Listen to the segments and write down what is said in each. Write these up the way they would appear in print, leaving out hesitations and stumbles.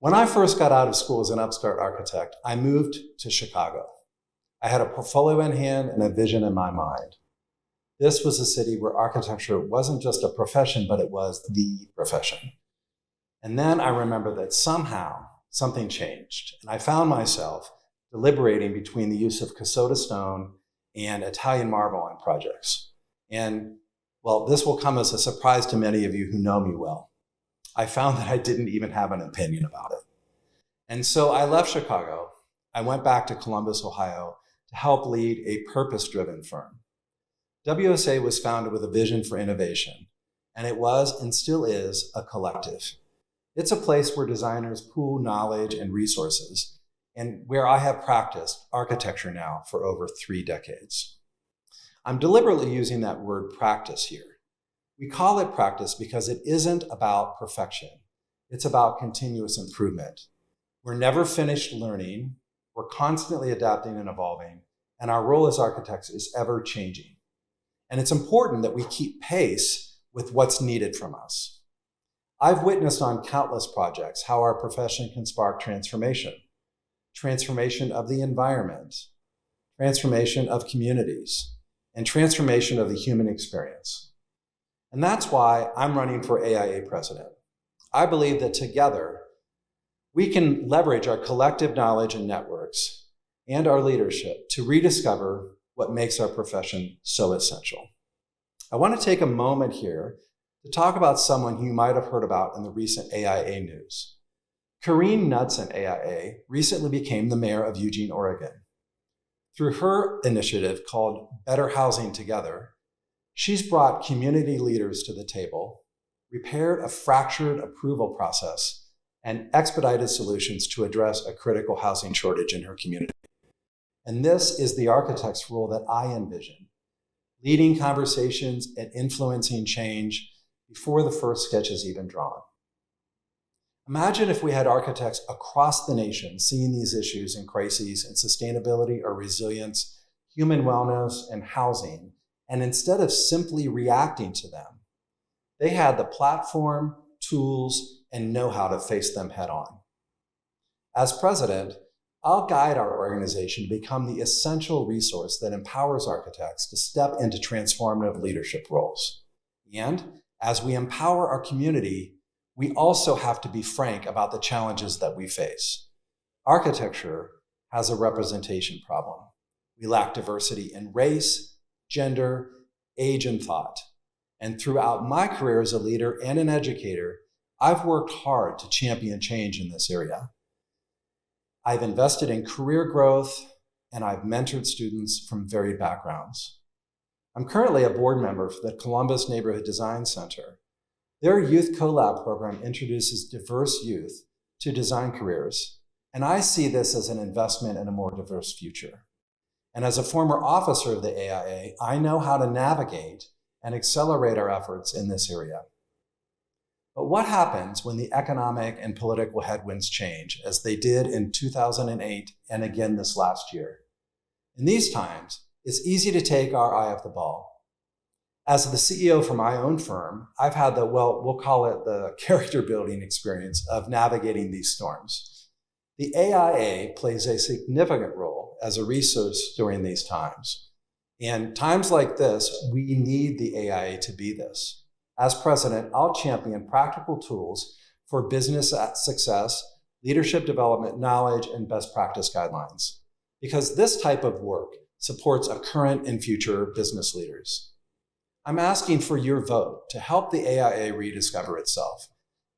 When I first got out of school as an upstart architect, I moved to Chicago. I had a portfolio in hand and a vision in my mind. This was a city where architecture wasn't just a profession, but it was the profession. And then I remember that somehow something changed, and I found myself deliberating between the use of Cassoda stone and Italian marble on projects. And well, this will come as a surprise to many of you who know me well. I found that I didn't even have an opinion about it. And so I left Chicago. I went back to Columbus, Ohio, to help lead a purpose-driven firm. WSA was founded with a vision for innovation, and it was and still is a collective. It's a place where designers pool knowledge and resources, and where I have practiced architecture now for over 3 decades. I'm deliberately using that word practice here. We call it practice because it isn't about perfection. It's about continuous improvement. We're never finished learning. We're constantly adapting and evolving, and our role as architects is ever changing. And it's important that we keep pace with what's needed from us. I've witnessed on countless projects how our profession can spark transformation of the environment, transformation of communities, and transformation of the human experience. And that's why I'm running for AIA President. I believe that together, we can leverage our collective knowledge and networks and our leadership to rediscover what makes our profession so essential. I want to take a moment here to talk about someone who you might have heard about in the recent AIA news. Corrine Knudsen, AIA, recently became the mayor of Eugene, Oregon. Through her initiative called Better Housing Together, she's brought community leaders to the table, repaired a fractured approval process, and expedited solutions to address a critical housing shortage in her community. And this is the architect's role that I envision, leading conversations and influencing change before the first sketch is even drawn. Imagine if we had architects across the nation seeing these issues and crises in sustainability or resilience, human wellness, and housing, and instead of simply reacting to them, they had the platform, tools, and know-how to face them head on. As president, I'll guide our organization to become the essential resource that empowers architects to step into transformative leadership roles. And as we empower our community, we also have to be frank about the challenges that we face. Architecture has a representation problem. We lack diversity in race, gender, age, and thought. And throughout my career as a leader and an educator, I've worked hard to champion change in this area. I've invested in career growth, and I've mentored students from varied backgrounds. I'm currently a board member for the Columbus Neighborhood Design Center. Their Youth CoLab program introduces diverse youth to design careers, and I see this as an investment in a more diverse future. And as a former officer of the AIA, I know how to navigate and accelerate our efforts in this area. But what happens when the economic and political headwinds change, as they did in 2008 and again this last year? In these times, it's easy to take our eye off the ball. As the CEO for my own firm, I've had we'll call it the character building experience of navigating these storms. The AIA plays a significant role as a resource during these times. And times like this, we need the AIA to be this. As president, I'll champion practical tools for business success, leadership development, knowledge, and best practice guidelines, because this type of work supports our current and future business leaders. I'm asking for your vote to help the AIA rediscover itself,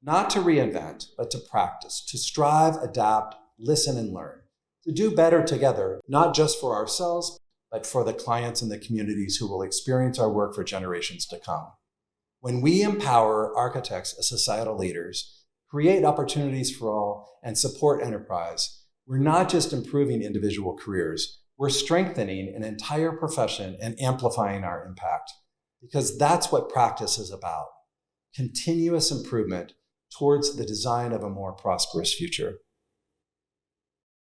not to reinvent, but to practice, to strive, adapt, listen, and learn, to do better together, not just for ourselves, but for the clients and the communities who will experience our work for generations to come. When we empower architects as societal leaders, create opportunities for all, and support enterprise, we're not just improving individual careers, we're strengthening an entire profession and amplifying our impact, because that's what practice is about: continuous improvement towards the design of a more prosperous future.